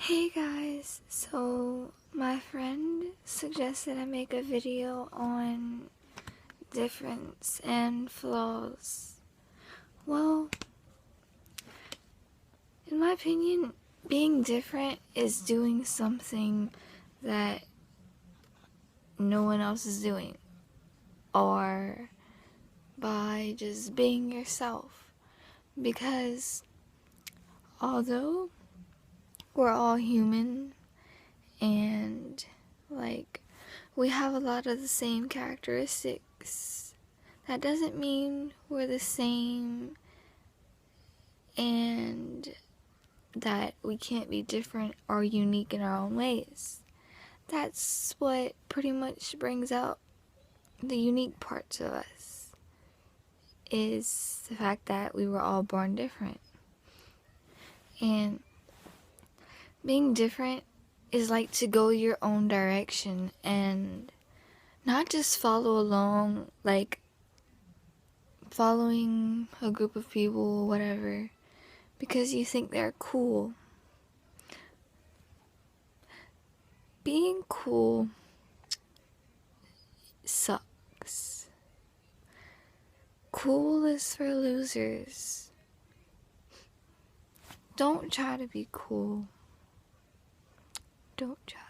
Hey guys, so my friend suggested I make a video on difference and flaws. Well, in my opinion, being different is doing something that no one else is doing, or by just being yourself. Because although we're all human and we have a lot of the same characteristics, that doesn't mean we're the same and that we can't be different or unique in our own ways. That's what pretty much brings out the unique parts of us, is the fact that we were all born different. And being different is like to go your own direction and not just follow along, like following a group of people or whatever because you think they're cool. Being cool sucks. Cool is for losers. Don't try to be cool. Don't try.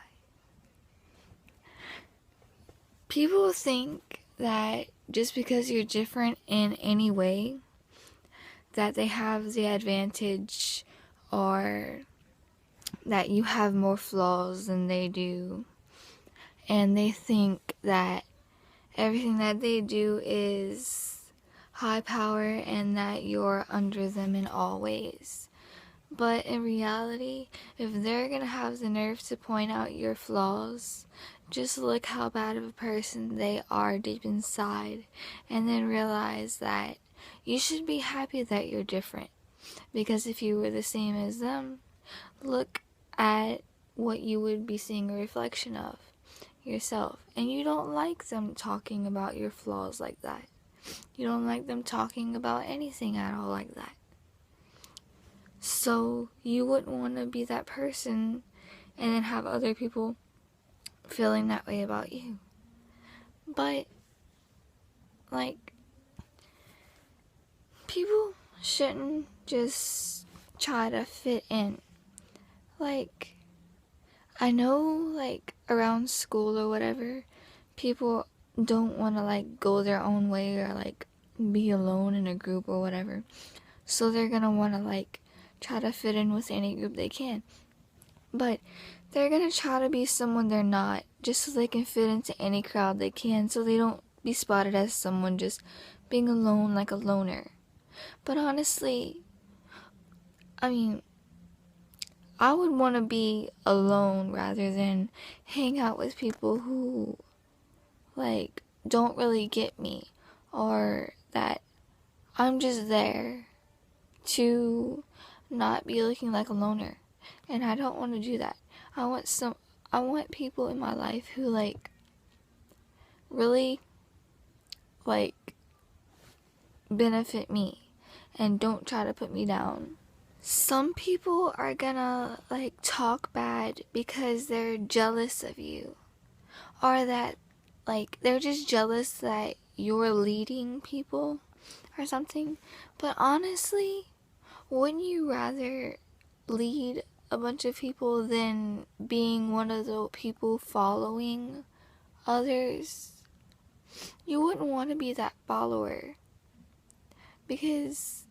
People think that just because you're different in any way, that they have the advantage or that you have more flaws than they do. And they think that everything that they do is high power and that you're under them in all ways. But in reality, if they're gonna have the nerve to point out your flaws, just look how bad of a person they are deep inside, and then realize that you should be happy that you're different. Because if you were the same as them, look at what you would be seeing a reflection of yourself. And you don't like them talking about your flaws like that. You don't like them talking about anything at all like that. So you wouldn't want to be that person and then have other people feeling that way about you. But, people shouldn't just try to fit in. I know, around school or whatever, people don't want to, go their own way or, be alone in a group or whatever. So they're gonna want to, try to fit in with any group they can. But they're gonna try to be someone they're not, just so they can fit into any crowd they can, so they don't be spotted as someone just being alone like a loner. But honestly, I would want to be alone rather than hang out with people who, don't really get me, or that I'm just there to not be looking like a loner. And I don't want to do that. I want people in my life who, really, benefit me and don't try to put me down. Some people are gonna, talk bad because they're jealous of you. Or that, they're just jealous that you're leading people or something. But honestly, wouldn't you rather lead a bunch of people than being one of the people following others? You wouldn't want to be that follower. Because,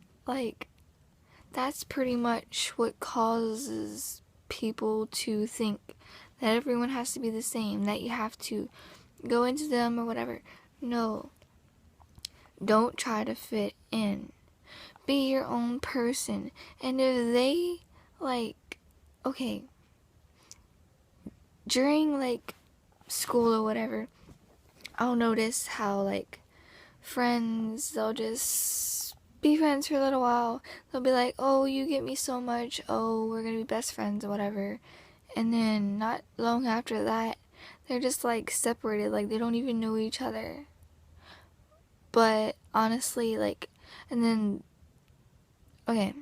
that's pretty much what causes people to think that everyone has to be the same, that you have to go into them or whatever. No. Don't try to fit in. Be your own person. And if they, okay, during, school or whatever, I'll notice how, friends, they'll just be friends for a little while. They'll be like, oh, you get me so much, oh, we're gonna be best friends or whatever. And then not long after that, they're just separated, they don't even know each other. But honestly, and then, okay,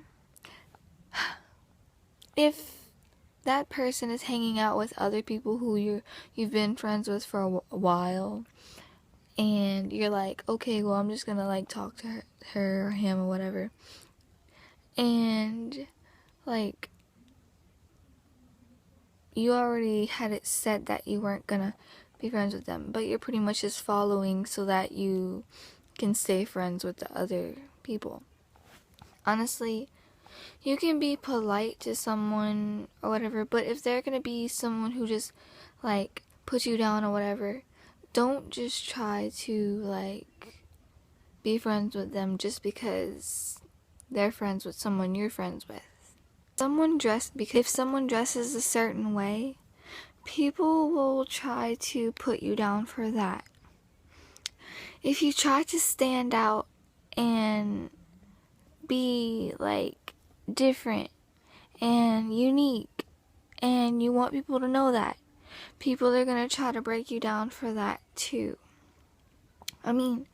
if that person is hanging out with other people who you've been friends with for a while, and you're like, okay, well, I'm just gonna like talk to her or him or whatever, and like you already had it set that you weren't gonna be friends with them, but you're pretty much just following so that you can stay friends with the other people. Honestly, you can be polite to someone or whatever, but if they're gonna be someone who just like puts you down or whatever, don't just try to like be friends with them just because they're friends with someone you're friends with. Because if someone dresses a certain way, people will try to put you down for that. If you try to stand out and be like different and unique and you want people to know that, people are gonna try to break you down for that too. I mean,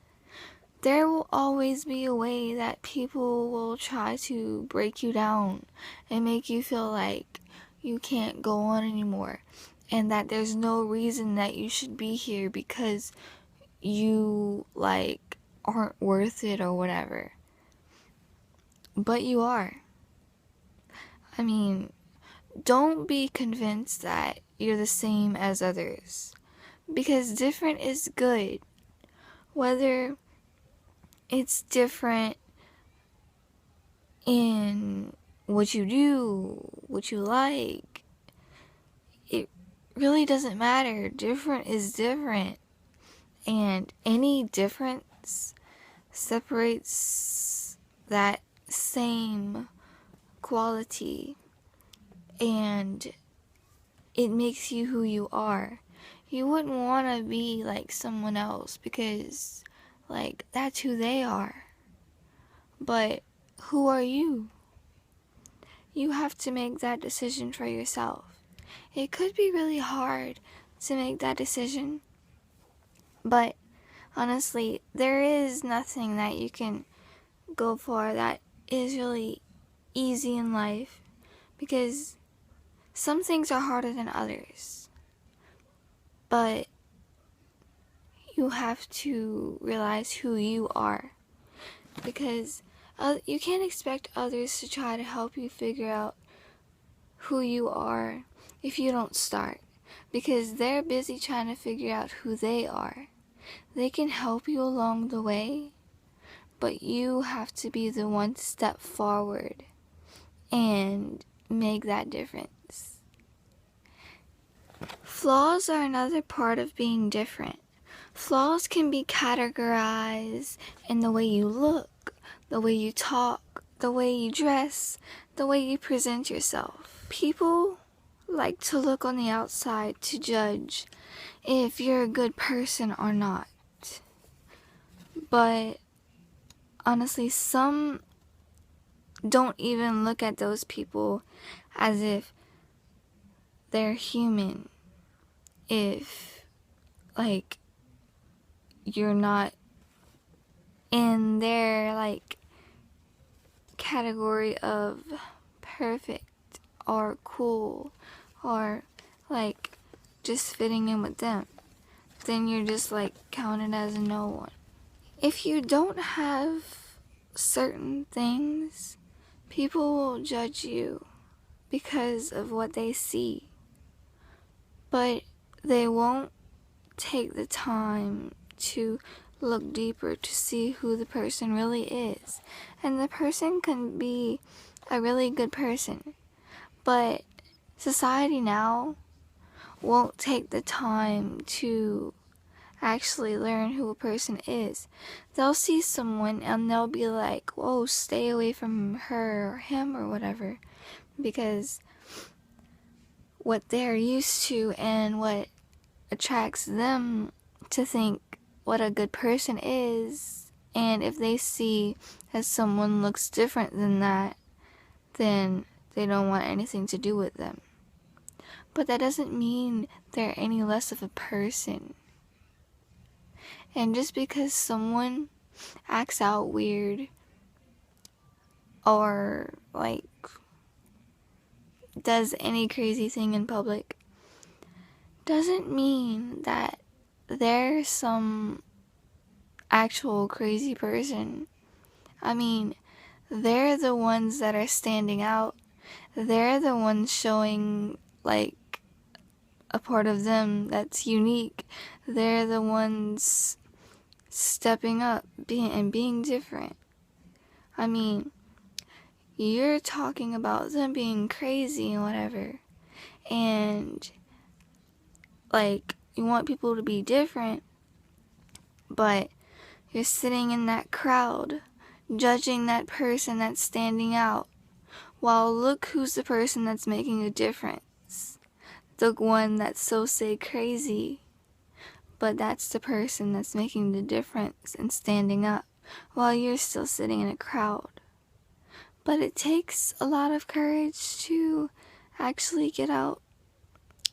there will always be a way that people will try to break you down and make you feel like you can't go on anymore and that there's no reason that you should be here because you like aren't worth it or whatever. But you are. I mean, don't be convinced that you're the same as others, because different is good. Whether it's different in what you do, what you like, it really doesn't matter. Different is different. And any difference separates that same quality, and it makes you who you are. You wouldn't want to be like someone else because like that's who they are. But who are you? You have to make that decision for yourself. It could be really hard to make that decision, but honestly, there is nothing that you can go for that is really easy in life, because some things are harder than others. But you have to realize who you are, because you can't expect others to try to help you figure out who you are if you don't start, because they're busy trying to figure out who they are. They can help you along the way, but you have to be the one to step forward and make that difference. Flaws are another part of being different. Flaws can be categorized in the way you look, the way you talk, the way you dress, the way you present yourself. People like to look on the outside to judge if you're a good person or not. But honestly, some don't even look at those people as if they're human. If, like, you're not in their, like, category of perfect or cool or, like, just fitting in with them, then you're just, like, counted as a no one. If you don't have certain things, people will judge you because of what they see, but they won't take the time to look deeper to see who the person really is. And the person can be a really good person, but society now won't take the time to actually learn who a person is. They'll see someone and they'll be like, whoa, stay away from her or him or whatever, because what they're used to and what attracts them to think what a good person is, and if they see that someone looks different than that, then they don't want anything to do with them. But that doesn't mean they're any less of a person. And just because someone acts out weird or like does any crazy thing in public doesn't mean that they're some actual crazy person. I mean, they're the ones that are standing out. They're the ones showing, like, a part of them that's unique. They're the ones stepping up and being different. I mean, you're talking about them being crazy and whatever, and like you want people to be different, but you're sitting in that crowd judging that person that's standing out. Well, look who's the person that's making a difference. The one that's so say crazy, but that's the person that's making the difference and standing up while you're still sitting in a crowd. But it takes a lot of courage to actually get out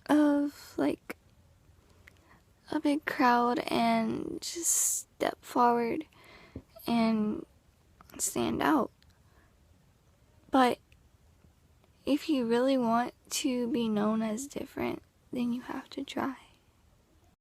of, like, a big crowd and just step forward and stand out. But if you really want to be known as different, then you have to try.